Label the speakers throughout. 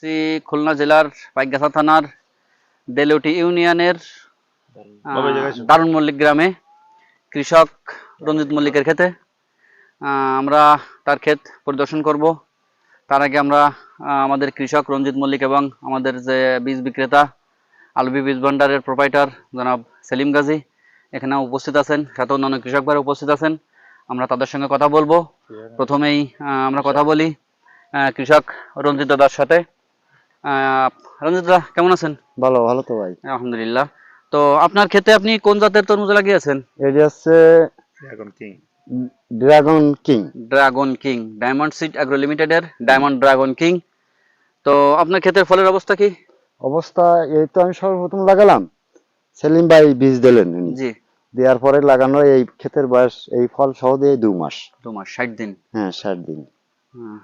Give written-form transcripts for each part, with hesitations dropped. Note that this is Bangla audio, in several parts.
Speaker 1: আসছি খুলনা জেলার পাইকগাছা থানার দেলুটি ইউনিয়নের দারুণ মল্লিক গ্রামে কৃষক রঞ্জিত মল্লিকের ক্ষেতে আমরা তার ক্ষেত পরিদর্শন করব। তার আগে আমরা আমাদের কৃষক রঞ্জিত মল্লিক এবং আমাদের যে বীজ বিক্রেতা আলবি বীজ ভান্ডারের প্রোপাইটার জনাব সেলিম গাজী এখানে উপস্থিত আছেন, সাথে অন্যান্য কৃষক ভাইরা উপস্থিত আছেন। আমরা তাদের সঙ্গে কথা বলবো। প্রথমেই আমরা কথা বলি কৃষক রঞ্জিত দাদার সাথে। রঞ্জিত দা কেমন আছেন?
Speaker 2: ভালো ভালো তো ভাই,
Speaker 1: আলহামদুলিল্লাহ। তো আপনার ক্ষেতে আপনি কোন জাতের তরমুজ লাগিয়েছেন?
Speaker 2: এটি হচ্ছে
Speaker 3: dragon king.
Speaker 2: Dragon king.
Speaker 1: Dragon king, diamond seed agro লিমিটেডের ডায়মন্ড ড্রাগন কিং। তো আপনার ক্ষেতের ফলের অবস্থা কি?
Speaker 2: অবস্থা এই তো আমি সর্বপ্রথম লাগালাম, সেলিম ভাই বীজ দিলেন উনি।
Speaker 1: জি,
Speaker 2: দেওয়ার পরে লাগানো এই ক্ষেতের বয়স এই ফল সহ দিয়ে 2 মাস।
Speaker 1: 2 মাস 60 দিন।
Speaker 2: হ্যাঁ 60 দিন।
Speaker 1: হুম।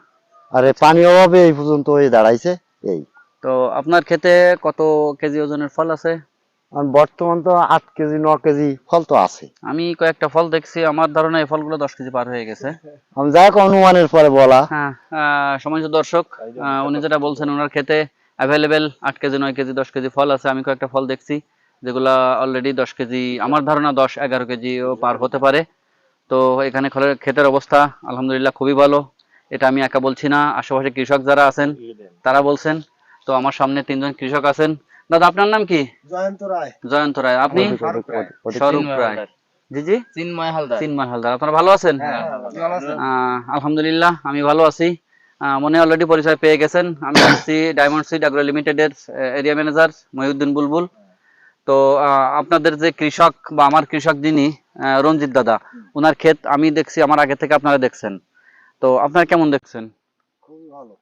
Speaker 2: আর এই পানি অভাবে এই পর্যন্ত এই দাঁড়াইছে এই।
Speaker 1: তো আপনার ক্ষেতে কত কেজি ওজনের ফল আছে?
Speaker 2: আর বর্তমান তো 8 কেজি 9 কেজি ফল তো আছে।
Speaker 1: আমি কয়েকটা ফল দেখছি, আমার ধারণা এই ফলগুলো 10 কেজি পার হয়ে গেছে।
Speaker 2: আমি যাই হোক অনুমানের পরে বলা।
Speaker 1: হ্যাঁ, সম্মানিত দর্শক, উনি যেটা বলছেন ওনার ক্ষেতে অ্যাভেলেবেল 8 কেজি 9 কেজি 10 কেজি ফল আছে। আমি কয়েকটা ফল দেখছি যেগুলা অলরেডি 10 কেজি, আমার ধারণা 10-11 কেজিও পার হতে পারে। তো এখানে ক্ষেতের অবস্থা আলহামদুলিল্লাহ খুবই ভালো। এটা আমি একা বলছি না, আশেপাশে কৃষক যারা আছেন তারা বলছেন। তো আমার সামনে 3 জন কৃষক আছেন। দাদা আপনার নাম কি?
Speaker 4: জয়ন্ত রায়।
Speaker 1: জয়ন্ত রায়। আপনি? স্বরূপ রায়। জি জি,
Speaker 4: চিন্ময় হালদার।
Speaker 1: চিন্ময় হালদার। আপনারা ভালো আছেন?
Speaker 4: ভালো আছেন?
Speaker 1: আলহামদুলিল্লাহ আমি ভালো আছি। মনে অলরেডি পরিচয় পেয়ে গেছেন, আমি হচ্ছি ডায়মন্ড সিড অ্যাগ্রো লিমিটেডের এরিয়া ম্যানেজার মহিউদ্দিন বুলবুল। তো আপনাদের যে কৃষক বা আমার কৃষক যিনি রঞ্জিত দাদা, ওনার ক্ষেত আমি দেখছি আমার আগে থেকে আপনারা দেখছেন। তো আপনারা কেমন দেখছেন?
Speaker 4: খুবই ভালো,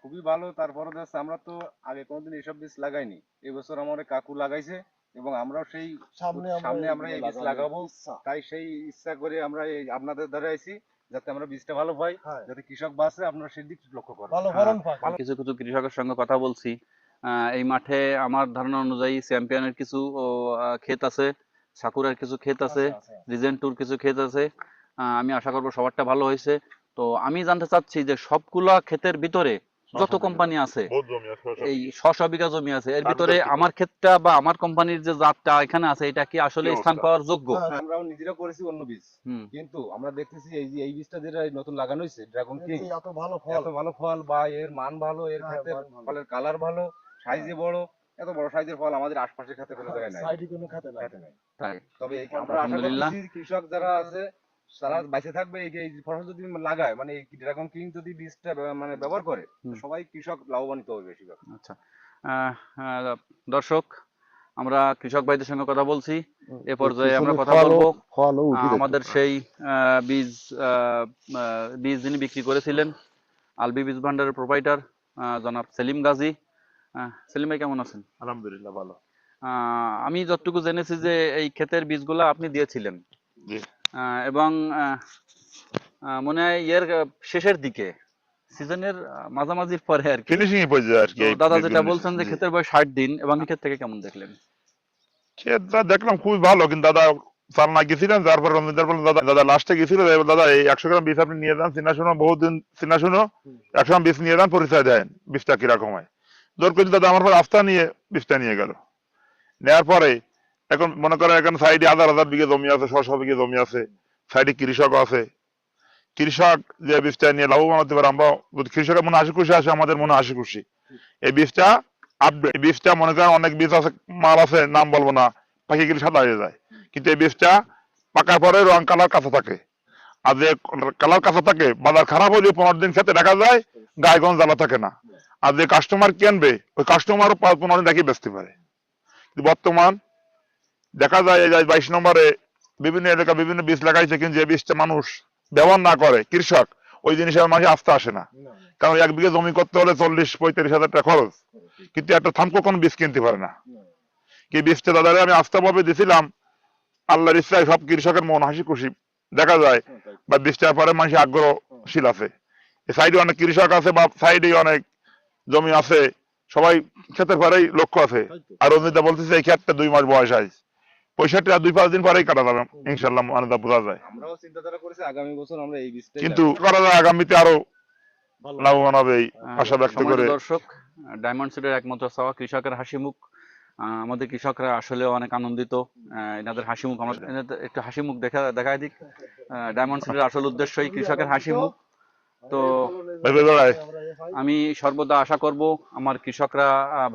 Speaker 4: খুবই ভালো। তারপরে দেখছে আমরা তো আগে কোনোদিন এইসব বীজ লাগাইনি, এবছর আমার কাকু লাগাইছে এবং আমরাও সেই সামনে আমরা এই বীজ লাগাবো, তাই সেই ইচ্ছা করে আমরা এই আপনাদের দ্বারা আইছি যাতে আমরা বীজটা ভালো পাই, যাতে কৃষক বাঁচে, আপনারা সেই দিক লক্ষ্য করেন। ভালো ফলন পাই।
Speaker 1: কিছু কিছু কৃষকের সঙ্গে কথা বলছি। এই মাঠে আমার ধারণা অনুযায়ী চ্যাম্পিয়নের কিছু ক্ষেত আছে, সাকুরার কিছু ক্ষেত আছে, রিজেন্ট টুর কিছু ক্ষেত আছে। আমি আশা করবো সবারটা ভালো হয়েছে। তো আমি জানতে চাচ্ছি যে সবগুলা ক্ষেতের ভিতরে যত কোম্পানি আছে, এই 600 বিঘা জমি আছে, এর ভিতরে আমার ক্ষেতটা বা আমার কোম্পানির যে জাতটা এখানে আছে এটা কি আসলে স্থান পাওয়ার যোগ্য?
Speaker 4: আমরাও নিজেরা করেছি অন্য বীজ, কিন্তু আমরা দেখতেছি এই যে এই বীজটা যেটা নতুন লাগানো হয়েছে ড্রাগন কিং, এত ভালো ফল বা এর মান ভালো, এর ক্ষেতের ফলের কালার ভালো, সাইজে বড়। এত বড় সাইজের ফল আমাদের আশপাশের ক্ষেতে কোনো জায়গায় নাই।
Speaker 1: তাই
Speaker 4: তবে আমরা আশা করতেছি কৃষক যারা আছে তারা বাইসে থাকবে, এই ফসল যদি লাগায়, মানে এই ড্রাগন কিং যদি বীজটা মানে ব্যবহার করে, সবাই কৃষক লাভবানিত হবে বেশিরভাগ।
Speaker 1: আচ্ছা, দর্শক, আমরা কৃষক ভাইদের সঙ্গে কথা বলছি। এ পর্যায়ে আমরা কথা বলবো আমাদের সেই বীজ বীজ যিনি বিক্রি করেছিলেন, আলবি বীজ ভান্ডারের প্রোপাইটার জনাব সেলিম গাজী। সেলিম ভাই কেমন আছেন?
Speaker 3: আলহামদুলিল্লাহ ভালো।
Speaker 1: আমি যতটুকু জেনেছি যে এই ক্ষেতের বীজগুলা আপনি দিয়েছিলেন এবং মনে হয় এর শেষের দিকে, সিজনের মাঝামাঝির পরে আর কি,
Speaker 3: ফিনিশিং এ পর্যায়ে আর কি।
Speaker 1: দাদা যেটা বলছেন যে ক্ষেতের বয়স 60 দিন, এবং ক্ষেত থেকে কেমন দেখলেন?
Speaker 3: ক্ষেতটা দেখলাম খুবই ভালো, কিন্তু দাদা চালনা গেছিলেন, যার পর রমজান বললেন দাদা, দাদা লাস্টে গেছিল, দাদা এই 100 গ্রাম বীজ আপনি নিয়ে যান, চিনা শুনো বহুদিন চিনা শুনো, 100 গ্রাম বীজ নিয়ে যান, পরিচয় দেন বীজটা কিরকম হয়। জোর করে দাদা আমার পর আস্থা নিয়ে বীজটা নিয়ে গেল। নেওয়ার পরে এখন মনে করেন এখন সাইডে 1000 বিঘা জমি আছে, 600 বিঘা জমি আছে, সাইডে কৃষক আছে। কৃষক যে বীজটা নিয়ে লাভবান হতে পারে, আমরা কৃষকের মনে হাসি খুশি আসে, আমাদের মনে হাসি খুশি। এই বীজটা আপডেট, এই বীজটা মনে করেন অনেক বীজ আছে, মাল আছে, নাম বলবো না, পাখি গেলে সাদা হয়ে যায়, কিন্তু এই বীজটা পাকার পরে রং কালার কাঁচা থাকে। আর যে কালার কাঁচা থাকে, বাজার খারাপ হলে 15 দিন খেতে দেখা যায়, গায়ে জ্বালা থাকে না। আর যে কাস্টমার কিনবে ওই কাস্টমারও 15 দিন রেখে বেচতে পারে। বর্তমান দেখা যায় এই 22 নম্বরে বিভিন্ন এলাকা বিভিন্ন বীজ লাগাইছে, কিন্তু যে বীজটা মানুষ ব্যবহার না করে কৃষক, ওই জিনিসের মাঝে আস্থা আসে না। কারণ 1 বিঘা জমি করতে হলে 40-45 হাজার টাকা খরচ, কিন্তু একটা থামকো কোন বীজ কিনতে পারে না। কি বীজটা দাদারে আমি আস্থা ভাবে দিছিলাম, আল্লাহর ইচ্ছায় সব কৃষকের মন হাসি খুশি দেখা যায়, বা বীজটার পরে মানুষ আগ্রহশীল আছে। সাইডে অনেক কৃষক আছে বা সাইডে অনেক জমি আছে, সবাই ক্ষেতের পরেই লক্ষ্য আছে। আর রঞ্জিতা বলতেছে এই ক্ষেতটা 2 মাস বয়স আছে, 65 আর 2-5 দিন পরেই কাটা যাবে ইনশাল্লাহ, মানে তা বোঝা যায়।
Speaker 4: আমরাও চিন্তাধারা করেছি আগামী বছর আমরা এই বীজটাই
Speaker 3: কিন্তু করা যায় আগামীতে আরো লাভবান হবে এই আশা ব্যক্ত করে।
Speaker 1: দর্শক, ডায়মন্ড সিডের একমাত্র চাওয়া কৃষকের হাসি মুখ। আমাদের কৃষকরা আসলে অনেক আনন্দিত। এনাদের হাসি মুখ আমরা এনাদের একটু হাসি মুখ দেখায় দিক। ডায়মন্ড সিডের আসল উদ্দেশ্যই কৃষকের হাসি মুখ। তো আমি সর্বদা আশা করব আমার কৃষকরা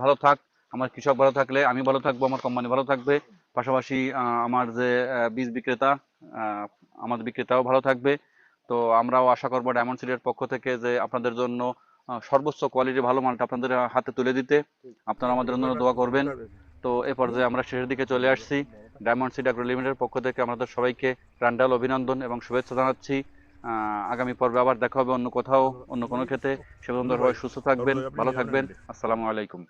Speaker 1: ভালো থাক। আমার কৃষক ভালো থাকলে আমি ভালো থাকবো, আমার কোম্পানি ভালো থাকবে। পাশাপাশি আমার যে বীজ বিক্রেতা, আমাদের বিক্রেতাও ভালো থাকবে। তো আমরাও আশা করবো ডায়মন্ড সিডের পক্ষ থেকে যে আপনাদের জন্য সর্বোচ্চ কোয়ালিটি ভালো মালটা আপনাদের হাতে তুলে দিতে। আপনারা আমাদের জন্য দোয়া করবেন। তো এ পর্যায়ে আমরা শেষের দিকে চলে আসছি। ডায়মন্ড সিড অ্যাগ্রো লিমিটেডের পক্ষ থেকে আমাদের সবাইকে প্রাণঢাল অভিনন্দন এবং শুভেচ্ছা জানাচ্ছি। আগামী পর্বে আবার দেখা হবে অন্য কোথাও, অন্য কোনো ক্ষেত্রে। সে পর্যন্ত সবাই সুস্থ থাকবেন, ভালো থাকবেন। আসসালামু আলাইকুম।